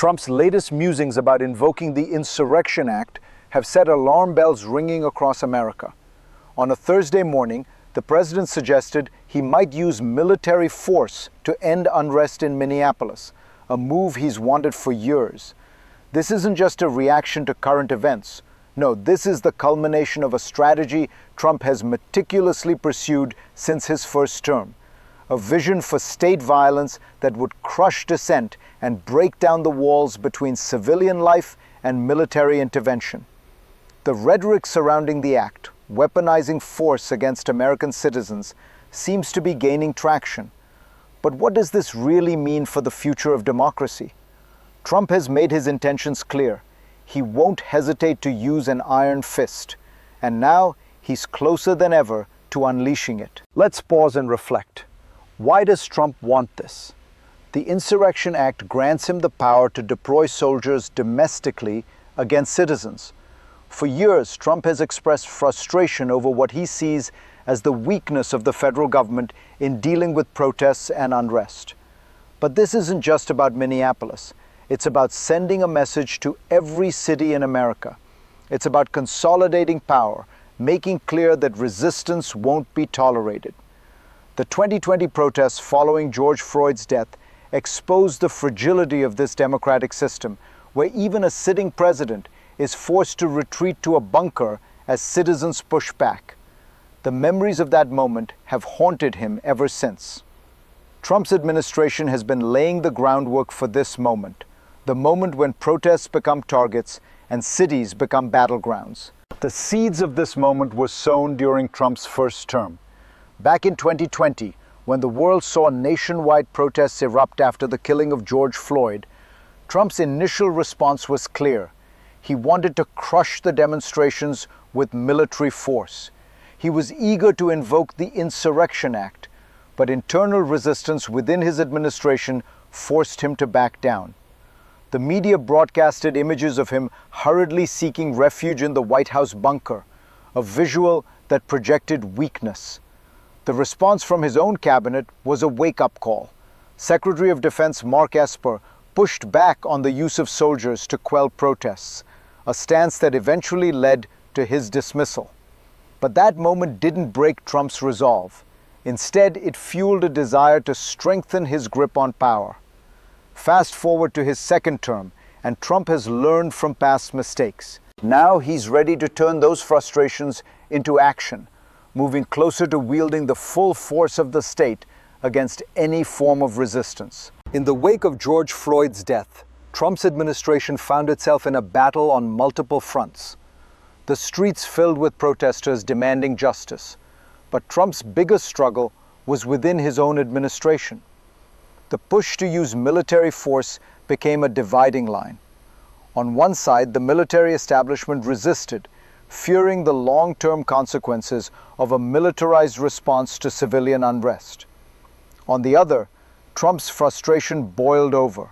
Trump's latest musings about invoking the Insurrection Act have set alarm bells ringing across America. On a Thursday morning, the president suggested he might use military force to end unrest in Minneapolis, a move he's wanted for years. This isn't just a reaction to current events. No, this is the culmination of a strategy Trump has meticulously pursued since his first term. A vision for state violence that would crush dissent and break down the walls between civilian life and military intervention. The rhetoric surrounding the act, weaponizing force against American citizens, seems to be gaining traction. But what does this really mean for the future of democracy? Trump has made his intentions clear. He won't hesitate to use an iron fist. And now he's closer than ever to unleashing it. Let's pause and reflect. Why does Trump want this? The Insurrection Act grants him the power to deploy soldiers domestically against citizens. For years, Trump has expressed frustration over what he sees as the weakness of the federal government in dealing with protests and unrest. But this isn't just about Minneapolis. It's about sending a message to every city in America. It's about consolidating power, making clear that resistance won't be tolerated. The 2020 protests following George Floyd's death exposed the fragility of this democratic system, where even a sitting president is forced to retreat to a bunker as citizens push back. The memories of that moment have haunted him ever since. Trump's administration has been laying the groundwork for this moment, the moment when protests become targets and cities become battlegrounds. The seeds of this moment were sown during Trump's first term. Back in 2020, when the world saw nationwide protests erupt after the killing of George Floyd, Trump's initial response was clear. He wanted to crush the demonstrations with military force. He was eager to invoke the Insurrection Act, but internal resistance within his administration forced him to back down. The media broadcasted images of him hurriedly seeking refuge in the White House bunker, a visual that projected weakness. The response from his own cabinet was a wake-up call. Secretary of Defense Mark Esper pushed back on the use of soldiers to quell protests, a stance that eventually led to his dismissal. But that moment didn't break Trump's resolve. Instead, it fueled a desire to strengthen his grip on power. Fast forward to his second term, and Trump has learned from past mistakes. Now he's ready to turn those frustrations into action, moving closer to wielding the full force of the state against any form of resistance. In the wake of George Floyd's death, Trump's administration found itself in a battle on multiple fronts. The streets filled with protesters demanding justice. But Trump's biggest struggle was within his own administration. The push to use military force became a dividing line. On one side, the military establishment resisted, fearing the long-term consequences of a militarized response to civilian unrest. On the other, Trump's frustration boiled over.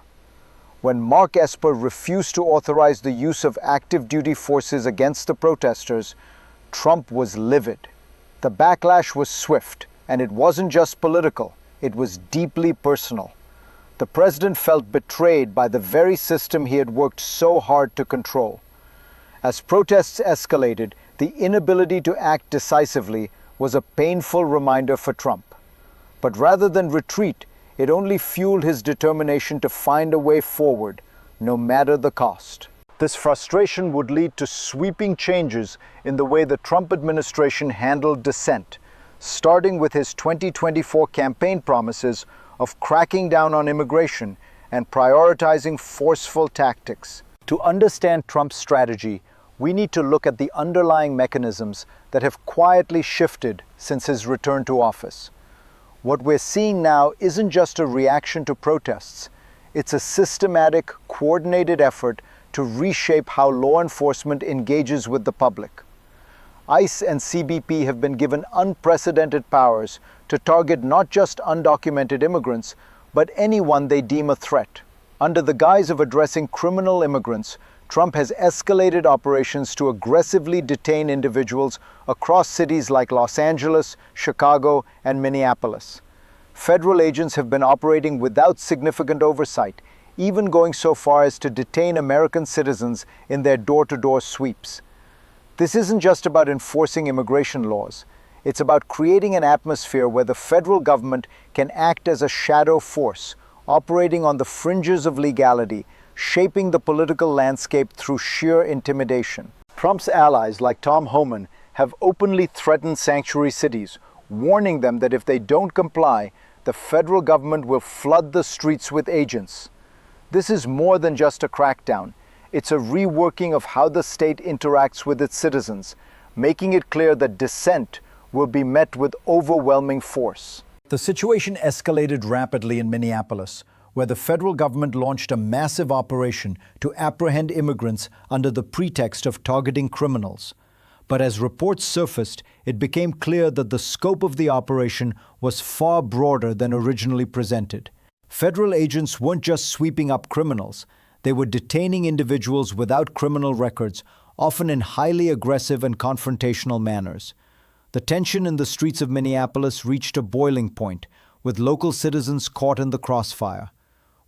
When Mark Esper refused to authorize the use of active duty forces against the protesters, Trump was livid. The backlash was swift, and it wasn't just political, it was deeply personal. The president felt betrayed by the very system he had worked so hard to control. As protests escalated, the inability to act decisively was a painful reminder for Trump. But rather than retreat, it only fueled his determination to find a way forward, no matter the cost. This frustration would lead to sweeping changes in the way the Trump administration handled dissent, starting with his 2024 campaign promises of cracking down on immigration and prioritizing forceful tactics. To understand Trump's strategy, we need to look at the underlying mechanisms that have quietly shifted since his return to office. What we're seeing now isn't just a reaction to protests. It's a systematic, coordinated effort to reshape how law enforcement engages with the public. ICE and CBP have been given unprecedented powers to target not just undocumented immigrants, but anyone they deem a threat. Under the guise of addressing criminal immigrants, Trump has escalated operations to aggressively detain individuals across cities like Los Angeles, Chicago, and Minneapolis. Federal agents have been operating without significant oversight, even going so far as to detain American citizens in their door-to-door sweeps. This isn't just about enforcing immigration laws. It's about creating an atmosphere where the federal government can act as a shadow force, operating on the fringes of legality, shaping the political landscape through sheer intimidation. Trump's allies, like Tom Homan, have openly threatened sanctuary cities, warning them that if they don't comply, the federal government will flood the streets with agents. This is more than just a crackdown. It's a reworking of how the state interacts with its citizens, making it clear that dissent will be met with overwhelming force. The situation escalated rapidly in Minneapolis, where the federal government launched a massive operation to apprehend immigrants under the pretext of targeting criminals. But as reports surfaced, it became clear that the scope of the operation was far broader than originally presented. Federal agents weren't just sweeping up criminals, they were detaining individuals without criminal records, often in highly aggressive and confrontational manners. The tension in the streets of Minneapolis reached a boiling point, with local citizens caught in the crossfire.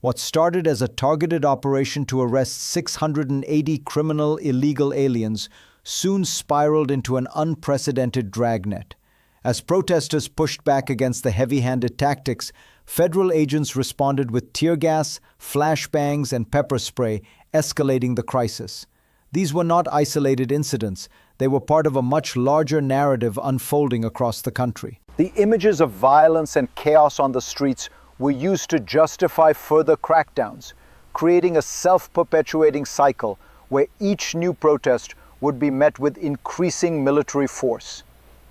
What started as a targeted operation to arrest 680 criminal illegal aliens soon spiraled into an unprecedented dragnet. As protesters pushed back against the heavy-handed tactics, federal agents responded with tear gas, flashbangs, and pepper spray, escalating the crisis. These were not isolated incidents. They were part of a much larger narrative unfolding across the country. The images of violence and chaos on the streets were used to justify further crackdowns, creating a self-perpetuating cycle where each new protest would be met with increasing military force.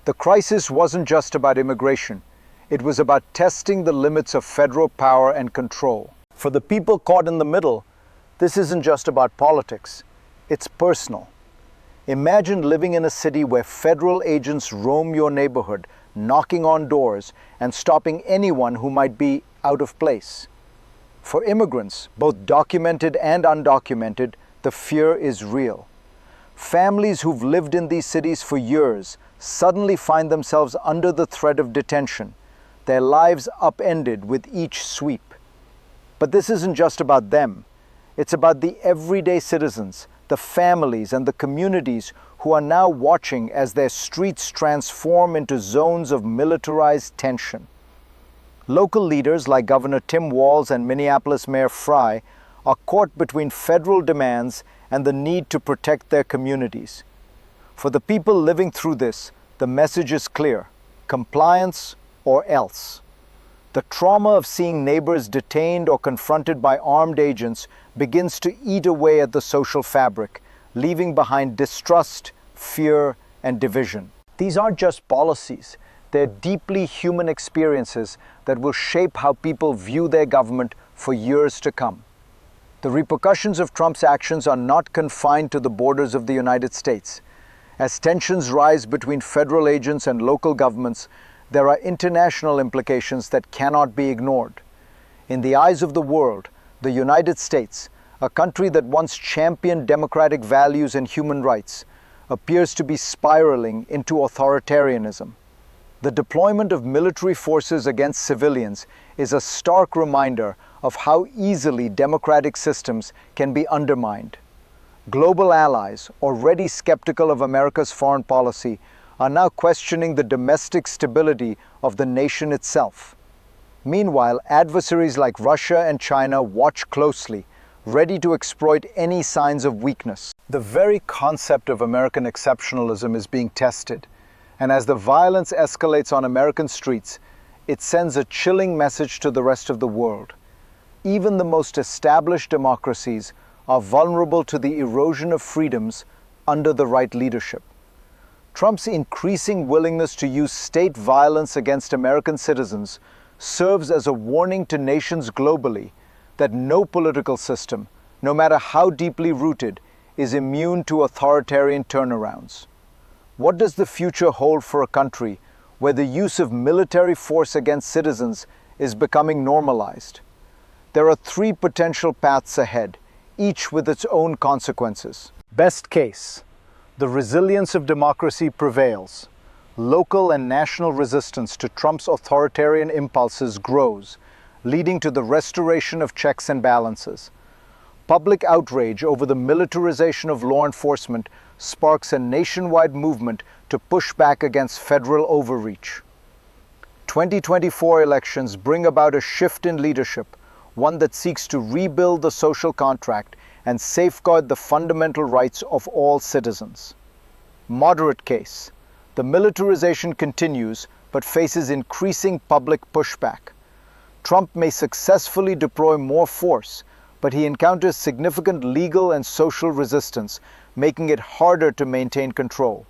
The crisis wasn't just about immigration. It was about testing the limits of federal power and control. For the people caught in the middle, this isn't just about politics. It's personal. Imagine living in a city where federal agents roam your neighborhood, knocking on doors and stopping anyone who might be out of place. For immigrants, both documented and undocumented, the fear is real. Families who've lived in these cities for years suddenly find themselves under the threat of detention, their lives upended with each sweep. But this isn't just about them. It's about the everyday citizens, the families and the communities who are now watching as their streets transform into zones of militarized tension. Local leaders like Governor Tim Walz and Minneapolis Mayor Frye are caught between federal demands and the need to protect their communities. For the people living through this, the message is clear: compliance or else. The trauma of seeing neighbors detained or confronted by armed agents begins to eat away at the social fabric, leaving behind distrust, fear, and division. These aren't just policies. They're deeply human experiences that will shape how people view their government for years to come. The repercussions of Trump's actions are not confined to the borders of the United States. As tensions rise between federal agents and local governments, there are international implications that cannot be ignored. In the eyes of the world, the United States, a country that once championed democratic values and human rights, appears to be spiraling into authoritarianism. The deployment of military forces against civilians is a stark reminder of how easily democratic systems can be undermined. Global allies, already skeptical of America's foreign policy, are now questioning the domestic stability of the nation itself. Meanwhile, adversaries like Russia and China watch closely, ready to exploit any signs of weakness. The very concept of American exceptionalism is being tested, and as the violence escalates on American streets, it sends a chilling message to the rest of the world. Even the most established democracies are vulnerable to the erosion of freedoms under the right leadership. Trump's increasing willingness to use state violence against American citizens serves as a warning to nations globally that no political system, no matter how deeply rooted, is immune to authoritarian turnarounds. What does the future hold for a country where the use of military force against citizens is becoming normalized? There are three potential paths ahead, each with its own consequences. Best case: the resilience of democracy prevails. Local and national resistance to Trump's authoritarian impulses grows, leading to the restoration of checks and balances. Public outrage over the militarization of law enforcement sparks a nationwide movement to push back against federal overreach. 2024 elections bring about a shift in leadership, one that seeks to rebuild the social contract and safeguard the fundamental rights of all citizens. Moderate case. The militarization continues but faces increasing public pushback. Trump may successfully deploy more force, but he encounters significant legal and social resistance, making it harder to maintain control.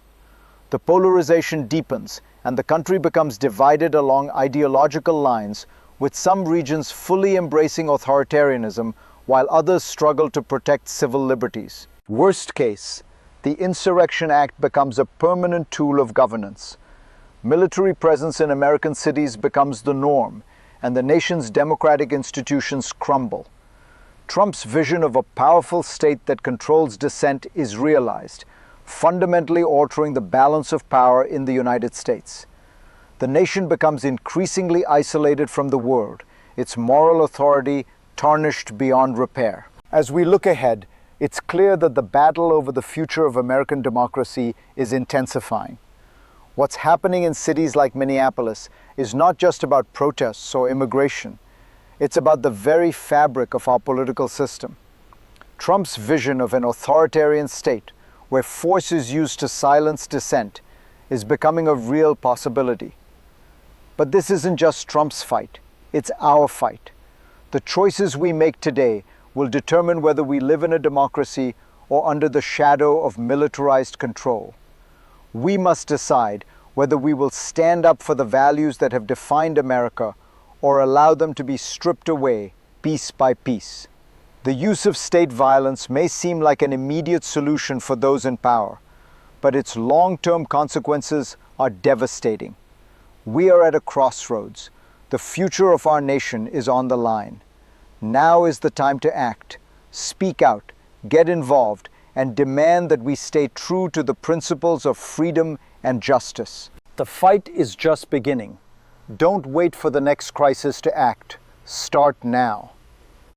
The polarization deepens, and the country becomes divided along ideological lines, with some regions fully embracing authoritarianism, while others struggle to protect civil liberties. Worst case, the Insurrection Act becomes a permanent tool of governance. Military presence in American cities becomes the norm, and the nation's democratic institutions crumble. Trump's vision of a powerful state that controls dissent is realized, fundamentally altering the balance of power in the United States. The nation becomes increasingly isolated from the world, its moral authority tarnished beyond repair. As we look ahead, it's clear that the battle over the future of American democracy is intensifying. What's happening in cities like Minneapolis is not just about protests or immigration. It's about the very fabric of our political system. Trump's vision of an authoritarian state, where force is used to silence dissent, is becoming a real possibility. But this isn't just Trump's fight, it's our fight. The choices we make today will determine whether we live in a democracy or under the shadow of militarized control. We must decide whether we will stand up for the values that have defined America or allow them to be stripped away piece by piece. The use of state violence may seem like an immediate solution for those in power, but its long-term consequences are devastating. We are at a crossroads. The future of our nation is on the line. Now is the time to act, speak out, get involved, and demand that we stay true to the principles of freedom and justice. The fight is just beginning. Don't wait for the next crisis to act. Start now.